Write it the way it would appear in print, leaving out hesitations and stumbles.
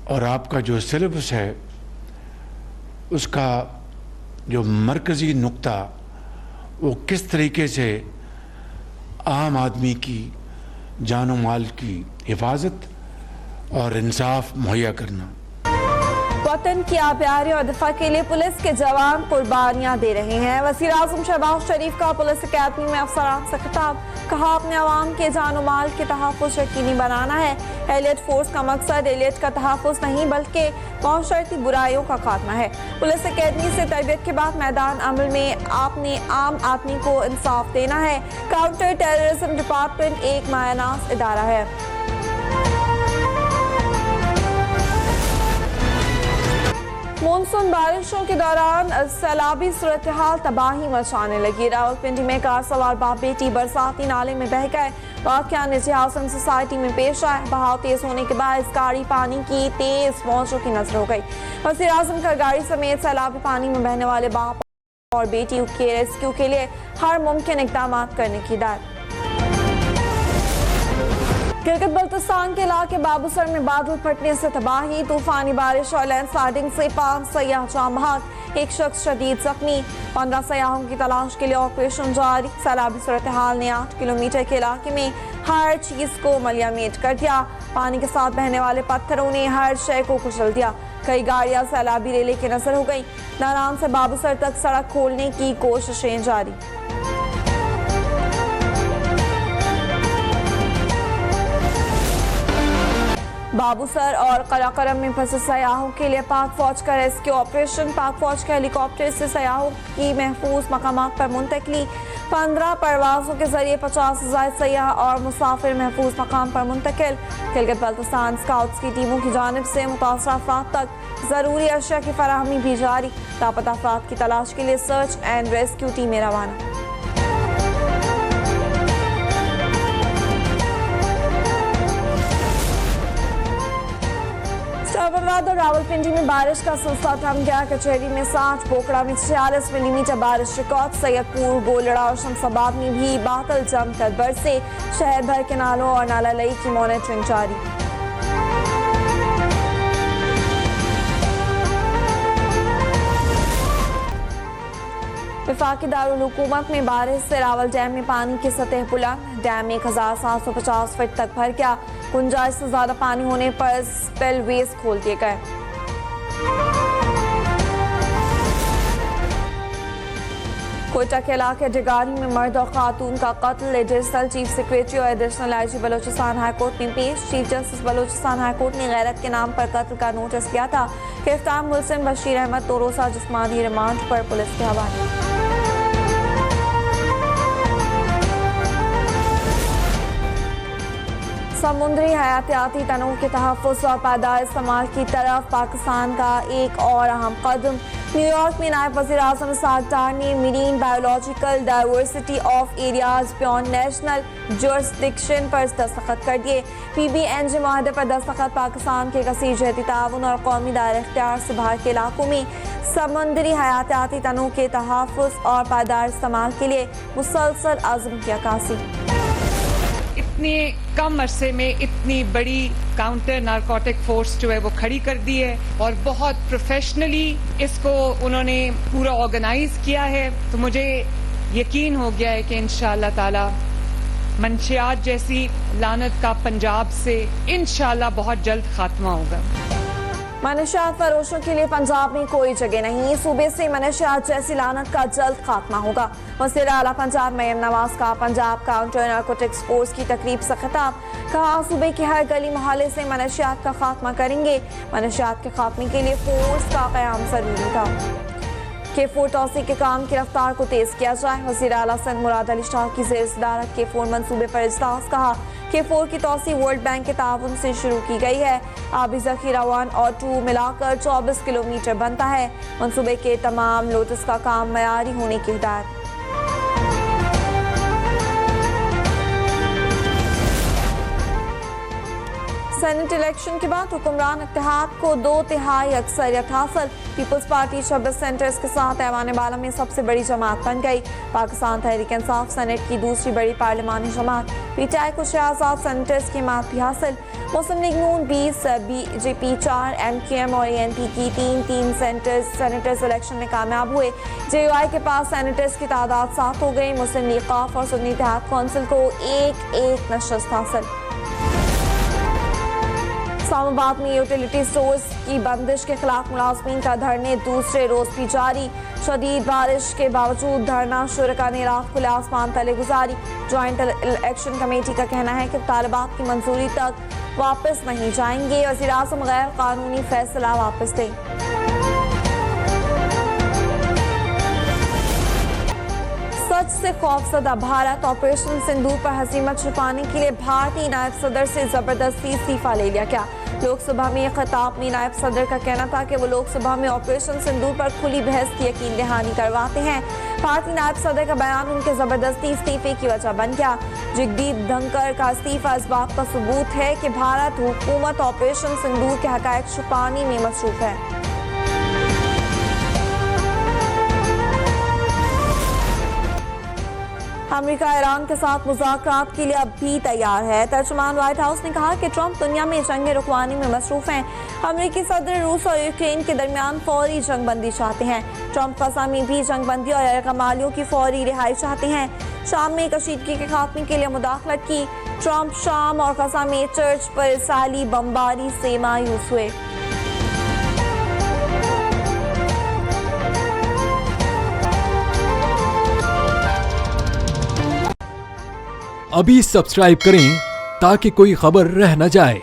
और आपका जो सिलेबस है उसका जो मरकज़ी नुक्ता वो किस तरीके से आम आदमी की जान और माल की हिफाजत और इंसाफ मुहैया करना। वतन की आबियारी और दिफा के लिए पुलिस के जवान कुर्बानियां दे रहे हैं। वज़ीर आज़म शहबाज शरीफ का पुलिस अकादमी में अफसरान से खिताब, कहा अपने अवाम के जान माल के तहफ़्फ़ुज़ यकीनी बनाना है। एलियट फोर्स का मकसद एलियट का तहफ़्फ़ुज़ नहीं बल्कि माशरती बुराइयों का खात्मा है। पुलिस अकादमी से तरबियत के बाद मैदान अमल में आपने आम आदमी को इंसाफ देना है। काउंटर टेररिज्म डिपार्टमेंट एक मायनास इदारा है। मानसून बारिशों के दौरान सैलाबी सूरत हाल तबाही मचाने लगी। रावलपिंडी में कार सवार बाप बेटी बरसाती नाले में बह गए। वाक़या निजी हाउसिंग सोसाइटी में पेश आया। बहाव तेज होने के बाद इस गाड़ी पानी की तेज मौजों की नजर हो गई। वज़ीर आज़म का गाड़ी समेत सैलाबी पानी में बहने वाले बाप और बेटी के रेस्क्यू के लिए हर मुमकिन इक़दाम करने की हिदायत। गिलगित बल्तिस्तान के इलाके बाबूसर में बादल फटने से तबाही, तूफानी बारिश और लैंडस्लाइडिंग से 5 सयाह जाम बहक, एक शख्स शदीद जख्मी। 15 सयाहों की तलाश के लिए ऑपरेशन जारी। सैलाबी सूरत हाल ने 8 किलोमीटर के इलाके में हर चीज को मलियामेट कर दिया। पानी के साथ बहने वाले पत्थरों ने हर शय को कुचल दिया। कई गाड़ियां सैलाबी रेले के नजर हो गई। नारान से बाबूसर तक सड़क खोलने की कोशिशें जारी। बाबूसर और कराकरम में फंसे सयाहों के लिए पाक फौज का रेस्क्यू ऑपरेशन। पाक फौज के हेलीकॉप्टर से सयाहों की महफूज मकामात पर मुंतकली। 15 परवाजों के जरिए 50 से ज़ायद सयाह और मुसाफिर महफूज मकाम पर मुंतकिल। गिलगित बल्तिस्तान स्काउट्स की टीमों की जानिब से मुतासरा अफराद तक जरूरी अशिया की फराहमी भी जारी। लापता अफराद की तलाश के लिए सर्च एंड रेस्क्यू टीमें रवाना। और रावलपिंडी में बारिश का सिलसिला थम गया। कचहरी में 60, बोकड़ा में 46 मिलीमीटर बारिश रिकॉर्ड। सैयदपुर, गोलड़ा और शमशाबाद में भी बादल जमकर बरसे। शहर भर के नालों और नाला लई की मॉनिटरिंग जारी। वफाकी दारुल हुकूमत में बारिश से रावल डैम में पानी की सतह बुलंद। डैम 1750 फीट तक भर गया। गुंजाइश से ज्यादा पानी होने पर स्पिलवेज खोल दिए गए। कोयटा के इलाके डिगारी में मर्द और खातून का कत्ल। एडिशनल चीफ सेक्रेटरी और एडिशनल आईजी बलोचिस्तान हाईकोर्ट में पेश। चीफ जस्टिस बलोचिस्तान हाईकोर्ट ने गैरत के नाम पर कत्ल का नोटिस दिया था। गिरफ्तार मुलजिम बशीर अहमद तोरोसा जिस्मानी रिमांड पर पुलिस के हवाले। समुद्री हयातियाती तनों के तहफ़्फ़ुज़ और पायदार इस्तेमाल की तरफ पाकिस्तान का एक और अहम कदम। न्यूयॉर्क में नायब वज़ीर आज़म इसहाक़ डार ने marine biological diversity of areas beyond national jurisdiction पर दस्तखत कर दिए। PBNJ माहदे पर दस्तखत पाकिस्तान के कसीर जहती ताउन और कौमी दायरे इख्तियार से बाहर के इलाकों में समुद्री हयातियाती तनों के तहफ़्फ़ुज़ और पायदार इस्तेमाल के लिए मुसलसल अज़्म की अक्कासी। इतने कम अरसे में इतनी बड़ी काउंटर नारकोटिक फोर्स जो है वो खड़ी कर दी है और बहुत प्रोफेशनली इसको उन्होंने पूरा ऑर्गेनाइज किया है। तो मुझे यकीन हो गया है कि इंशाअल्लाह ताला मंशियात जैसी लानत का पंजाब से इंशाअल्लाह बहुत जल्द खात्मा होगा। मनशियात फरोशों के लिए पंजाब में कोई जगह नहीं। सूबे से मनशियात जैसी लानत का जल्द खात्मा होगा। वज़ीर आला पंजाब मरियम नवाज का पंजाब काउंटर नारकोटिक्स फोर्स की तकरीब से खिताब, कहा सूबे के हर गली मोहल्ले से मनशियात का खात्मा करेंगे। मनशियात के खात्मे के लिए फोर्स का क़याम जरूरी था। K4 तौसी के काम की रफ्तार को तेज किया जाए। वज़ीर आला सिंध मुराद अली शाह की ज़ेर सदारत K4 मंसूबे पर इजलास, कहा K4 की तौसी वर्ल्ड बैंक के ताउन से शुरू की गई है। आबी ज़ख़ीरा 1 और 2 मिलाकर 24 किलोमीटर बनता है। मंसूबे के तमाम लोटस का काम मयारी होने की हिदायत। सेनेट इलेक्शन के बाद हुक्मरान इत्तेहाद को 2/3 अक्सरियत हासिल। पीपल्स पार्टी 26 सेंटर्स के साथ ऐवान बाला में सबसे बड़ी जमात बन गई। पाकिस्तान तहरीक इंसाफ सेनेट की दूसरी बड़ी पार्लिमानी जमात। PTI को 66 सेंटर्स की हिमायत भी हासिल। मुस्लिम लीग नून 20, बीजेपी 4, एमक्यूएम और एएनपी की 3 सेनेटर्स इलेक्शन में कामयाब हुए। जेयूआई के पास सेनेटर्स की तादाद 7 हो गई। मुस्लिम लीग काफ और सुन्नी इत्तेहाद कौंसिल को एक नशस्त हासिल। इस्लामाबाद में यूटिलिटी स्टोर्स की बंदिश के खिलाफ मुलाजमीन का धरने दूसरे रोज भी जारी। शदीद बारिश के बावजूद धरना शुरका ने रात खुले आसमान तले गुजारी। ज्वाइंट इलेक्शन कमेटी का कहना है कि तालिबात की मंजूरी तक वापस नहीं जाएंगे। वज़ीर-ए-आज़म गैर कानूनी फैसला वापस लें। सच से खौफजदा भारत, ऑपरेशन सिंदूर पर हसीमत छुपाने के लिए भारतीय नायब सदर से जबरदस्ती इस्तीफा ले लिया गया। लोकसभा में खिताब में नायब सदर का कहना था कि वो लोकसभा में ऑपरेशन सिंदूर पर खुली बहस की यकीन दहानी करवाते हैं। भारतीय नायब सदर का बयान उनके जबरदस्ती इस्तीफे की वजह बन गया। जगदीप धनखड़ का इस्तीफा इस बात का सबूत है कि भारत हुकूमत ऑपरेशन सिंदूर के हकायक छुपाने में मसरूफ है। अमेरिका ईरान के साथ मुज़ाकरात के लिए अब भी तैयार है। तर्जुमान व्हाइट हाउस ने कहा कि ट्रंप दुनिया में जंग रुकवाने में मसरूफ हैं। अमेरिकी सदर रूस और यूक्रेन के दरमियान फौरी जंगबंदी चाहते हैं। ट्रंप फ़ज़ा में भी जंगबंदी और गैरकमालियों की फौरी रिहाई चाहते हैं। शाम में कशीदगी के खात्मे के लिए मुदाखलत की। ट्रंप शाम और ग़ज़ा में चर्च पर इसराइली बमबारी से मायूस हुए। अभी सब्सक्राइब करें ताकि कोई खबर रह न जाए।